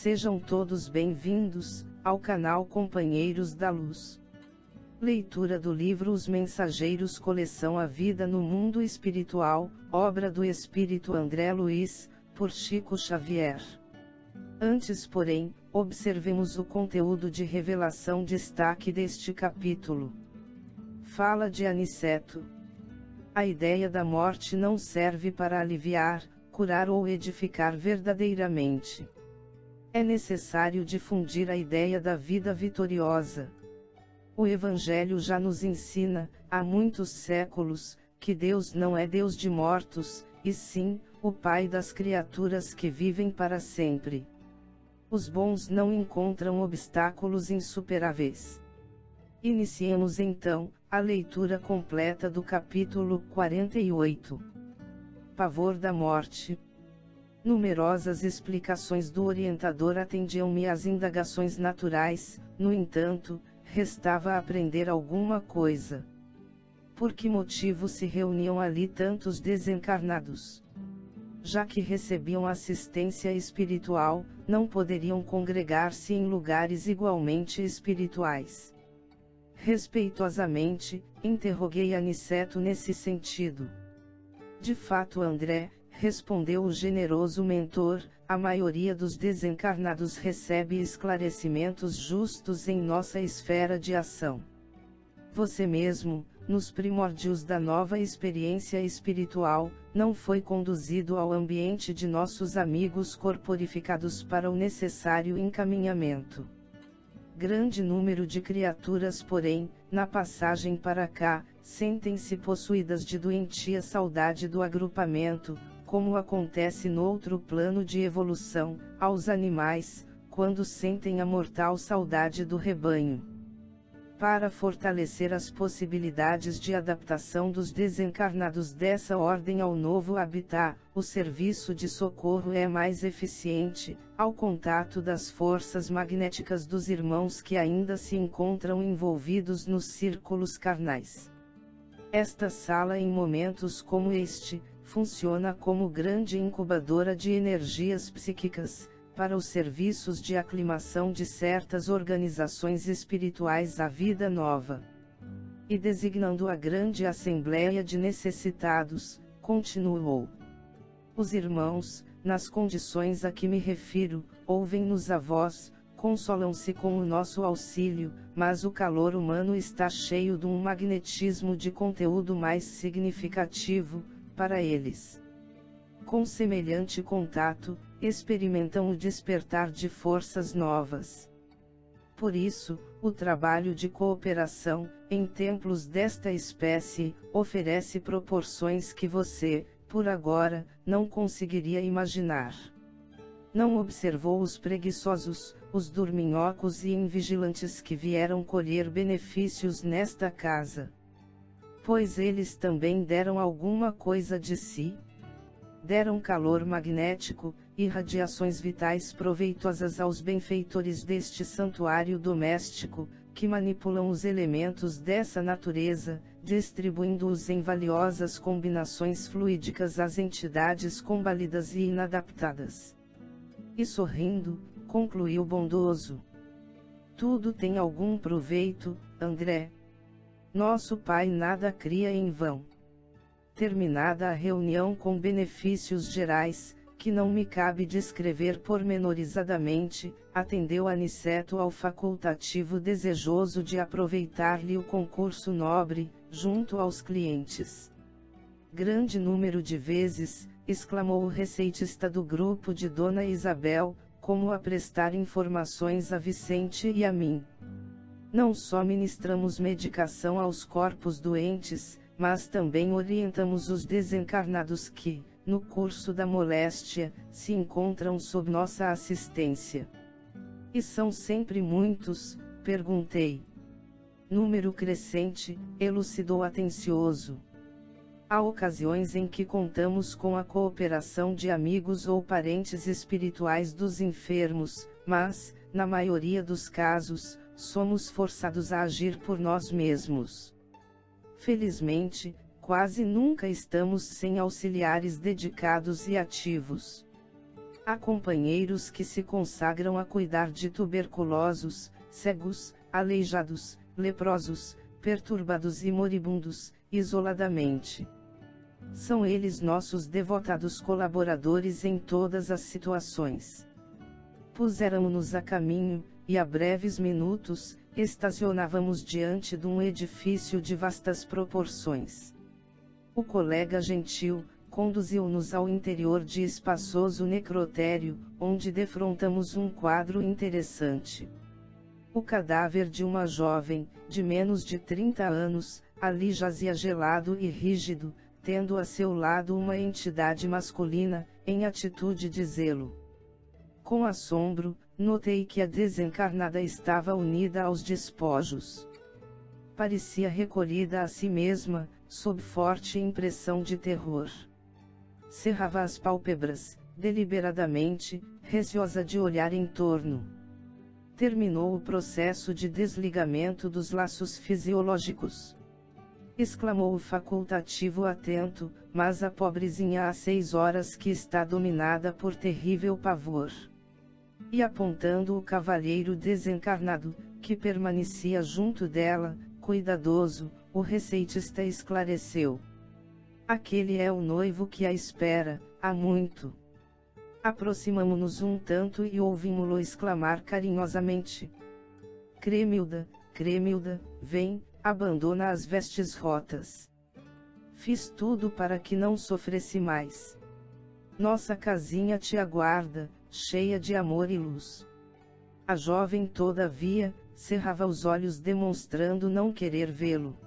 Sejam todos bem-vindos ao canal Companheiros da Luz. Leitura do livro Os Mensageiros, coleção A Vida no Mundo Espiritual, obra do Espírito André Luiz, por Chico Xavier. Antes, porém, observemos o conteúdo de revelação destaque deste capítulo. Fala de Aniceto. A ideia da morte não serve para aliviar, curar ou edificar verdadeiramente. É necessário difundir a ideia da vida vitoriosa. O Evangelho já nos ensina, há muitos séculos, que Deus não é Deus de mortos, e sim, o Pai das criaturas que vivem para sempre. Os bons não encontram obstáculos insuperáveis. Iniciemos então a leitura completa do capítulo 48. Pavor da morte. Numerosas explicações do orientador atendiam-me às indagações naturais, no entanto, restava aprender alguma coisa. Por que motivo se reuniam ali tantos desencarnados? Já que recebiam assistência espiritual, não poderiam congregar-se em lugares igualmente espirituais. Respeitosamente, interroguei Aniceto nesse sentido. De fato, André, respondeu o generoso mentor, a maioria dos desencarnados recebe esclarecimentos justos em nossa esfera de ação. Você mesmo, nos primórdios da nova experiência espiritual, não foi conduzido ao ambiente de nossos amigos corporificados para o necessário encaminhamento. Grande número de criaturas, porém, na passagem para cá, sentem-se possuídas de doentia saudade do agrupamento, como acontece noutro plano de evolução, aos animais, quando sentem a mortal saudade do rebanho. Para fortalecer as possibilidades de adaptação dos desencarnados dessa ordem ao novo habitat, o serviço de socorro é mais eficiente, ao contato das forças magnéticas dos irmãos que ainda se encontram envolvidos nos círculos carnais. Esta sala, em momentos como este, funciona como grande incubadora de energias psíquicas, para os serviços de aclimação de certas organizações espirituais à vida nova. E designando a grande assembleia de necessitados, continuou. Os irmãos, nas condições a que me refiro, ouvem-nos a voz, consolam-se com o nosso auxílio, mas o calor humano está cheio de um magnetismo de conteúdo mais significativo, para eles. Com semelhante contato, experimentam o despertar de forças novas. Por isso, o trabalho de cooperação, em templos desta espécie, oferece proporções que você, por agora, não conseguiria imaginar. Não observou os preguiçosos, os dorminhocos e invigilantes que vieram colher benefícios nesta casa? Pois eles também deram alguma coisa de si? Deram calor magnético, e radiações vitais proveitosas aos benfeitores deste santuário doméstico, que manipulam os elementos dessa natureza, distribuindo-os em valiosas combinações fluídicas às entidades combalidas e inadaptadas. E sorrindo, concluiu bondoso. Tudo tem algum proveito, André. Nosso Pai nada cria em vão. Terminada a reunião com benefícios gerais, que não me cabe descrever pormenorizadamente, atendeu Aniceto ao facultativo desejoso de aproveitar-lhe o concurso nobre, junto aos clientes. Grande número de vezes, exclamou o receitista do grupo de Dona Isabel, como a prestar informações a Vicente e a mim. Não só ministramos medicação aos corpos doentes, mas também orientamos os desencarnados que, no curso da moléstia, se encontram sob nossa assistência. E são sempre muitos? Perguntei. Número crescente, elucidou atencioso. Há ocasiões em que contamos com a cooperação de amigos ou parentes espirituais dos enfermos, mas, na maioria dos casos, somos forçados a agir por nós mesmos. Felizmente, quase nunca estamos sem auxiliares dedicados e ativos. Há companheiros que se consagram a cuidar de tuberculosos, cegos, aleijados, leprosos, perturbados e moribundos, isoladamente. São eles nossos devotados colaboradores em todas as situações. Puséramos-nos a caminho, e a breves minutos, estacionávamos diante de um edifício de vastas proporções. O colega gentil conduziu-nos ao interior de espaçoso necrotério, onde defrontamos um quadro interessante. O cadáver de uma jovem, de menos de 30 anos, ali jazia gelado e rígido, tendo a seu lado uma entidade masculina, em atitude de zelo. Com assombro, notei que a desencarnada estava unida aos despojos. Parecia recolhida a si mesma, sob forte impressão de terror. Cerrava as pálpebras, deliberadamente, receosa de olhar em torno. Terminou o processo de desligamento dos laços fisiológicos. Exclamou o facultativo atento, mas a pobrezinha há 6 horas que está dominada por terrível pavor. E apontando o cavalheiro desencarnado, que permanecia junto dela, cuidadoso, o receitista esclareceu. Aquele é o noivo que a espera, há muito. Aproximamo-nos um tanto e ouvimos-lo exclamar carinhosamente. Cremilda, Cremilda, vem, abandona as vestes rotas. Fiz tudo para que não sofresse mais. Nossa casinha te aguarda, cheia de amor e luz. A jovem, todavia, cerrava os olhos demonstrando não querer vê-lo.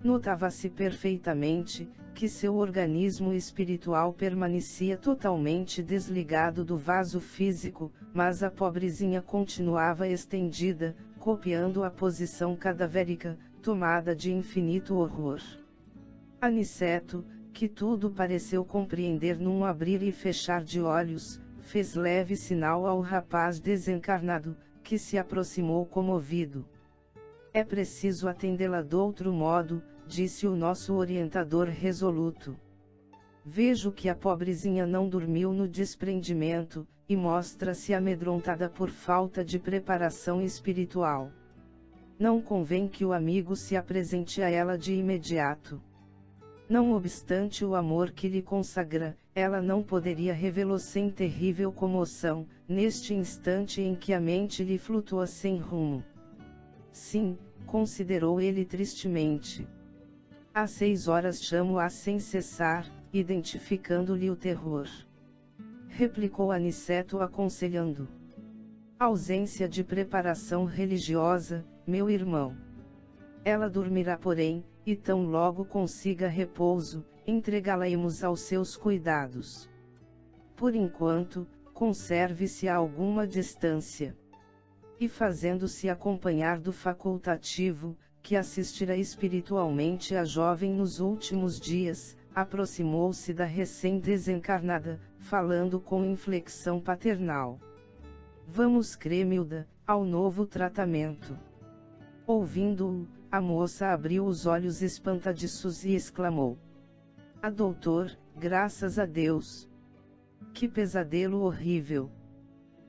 Notava-se perfeitamente, que seu organismo espiritual permanecia totalmente desligado do vaso físico, mas a pobrezinha continuava estendida, copiando a posição cadavérica, tomada de infinito horror. Aniceto, que tudo pareceu compreender num abrir e fechar de olhos, fez leve sinal ao rapaz desencarnado, que se aproximou comovido. É preciso atendê-la de outro modo, disse o nosso orientador resoluto. Vejo que a pobrezinha não dormiu no desprendimento, e mostra-se amedrontada por falta de preparação espiritual. Não convém que o amigo se apresente a ela de imediato. Não obstante o amor que lhe consagra, ela não poderia revê-lo sem terrível comoção, neste instante em que a mente lhe flutua sem rumo. Sim, considerou ele tristemente. Há 6 horas chamo-a sem cessar, identificando-lhe o terror. Replicou Aniceto aconselhando. Ausência de preparação religiosa, meu irmão. Ela dormirá porém, e tão logo consiga repouso, entregá-la-emos aos seus cuidados. Por enquanto, conserve-se a alguma distância. E fazendo-se acompanhar do facultativo, que assistirá espiritualmente a jovem nos últimos dias, aproximou-se da recém-desencarnada, falando com inflexão paternal. Vamos, Cremilda, ao novo tratamento. Ouvindo-o, a moça abriu os olhos espantadiços e exclamou. Ah, doutor, graças a Deus! Que pesadelo horrível!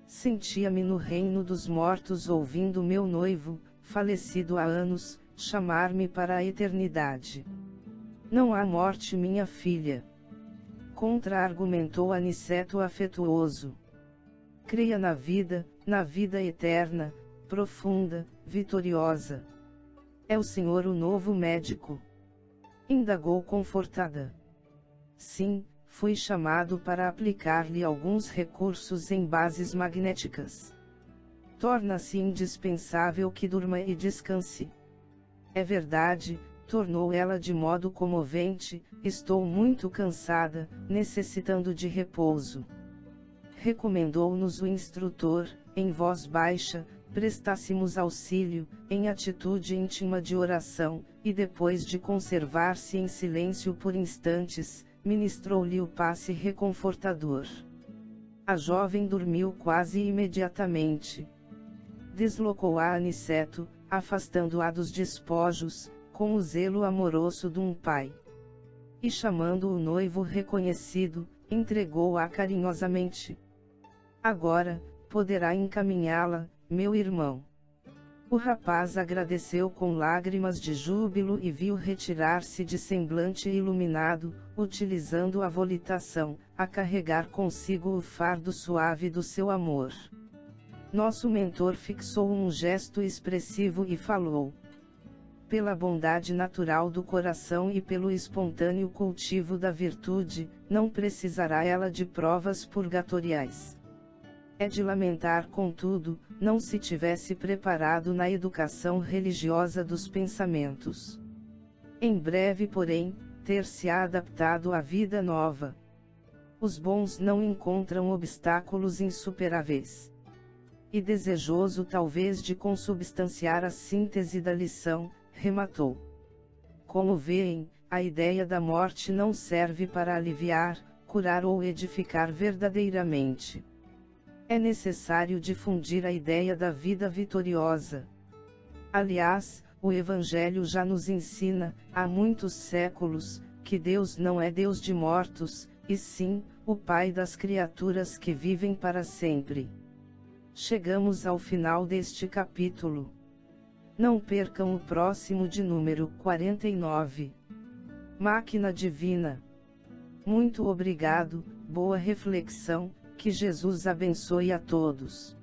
Sentia-me no reino dos mortos ouvindo meu noivo, falecido há anos, chamar-me para a eternidade. Não há morte, minha filha. Contra-argumentou Aniceto afetuoso. Creia na vida eterna, profunda, vitoriosa. É o Senhor o novo médico? Indagou confortada. Sim, fui chamado para aplicar-lhe alguns recursos em bases magnéticas. Torna-se indispensável que durma e descanse. É verdade, tornou ela de modo comovente, estou muito cansada, necessitando de repouso. Recomendou-nos o instrutor, em voz baixa, prestássemos auxílio, em atitude íntima de oração, e depois de conservar-se em silêncio por instantes, ministrou-lhe o passe reconfortador. A jovem dormiu quase imediatamente. Deslocou-a Aniceto, afastando-a dos despojos, com o zelo amoroso de um pai. E chamando o noivo reconhecido, entregou-a carinhosamente. Agora, poderá encaminhá-la, meu irmão. O rapaz agradeceu com lágrimas de júbilo e viu retirar-se de semblante iluminado, utilizando a volitação, a carregar consigo o fardo suave do seu amor. Nosso mentor fixou um gesto expressivo e falou: pela bondade natural do coração e pelo espontâneo cultivo da virtude, não precisará ela de provas purgatoriais. É de lamentar, contudo, não se tivesse preparado na educação religiosa dos pensamentos. Em breve, porém, ter-se-á adaptado à vida nova. Os bons não encontram obstáculos insuperáveis. E desejoso talvez de consubstanciar a síntese da lição, rematou: como veem, a ideia da morte não serve para aliviar, curar ou edificar verdadeiramente. É necessário difundir a ideia da vida vitoriosa. Aliás, o Evangelho já nos ensina, há muitos séculos, que Deus não é Deus de mortos, e sim, o Pai das criaturas que vivem para sempre. Chegamos ao final deste capítulo. Não percam o próximo de número 49. Máquina Divina. Muito obrigado, boa reflexão, que Jesus abençoe a todos.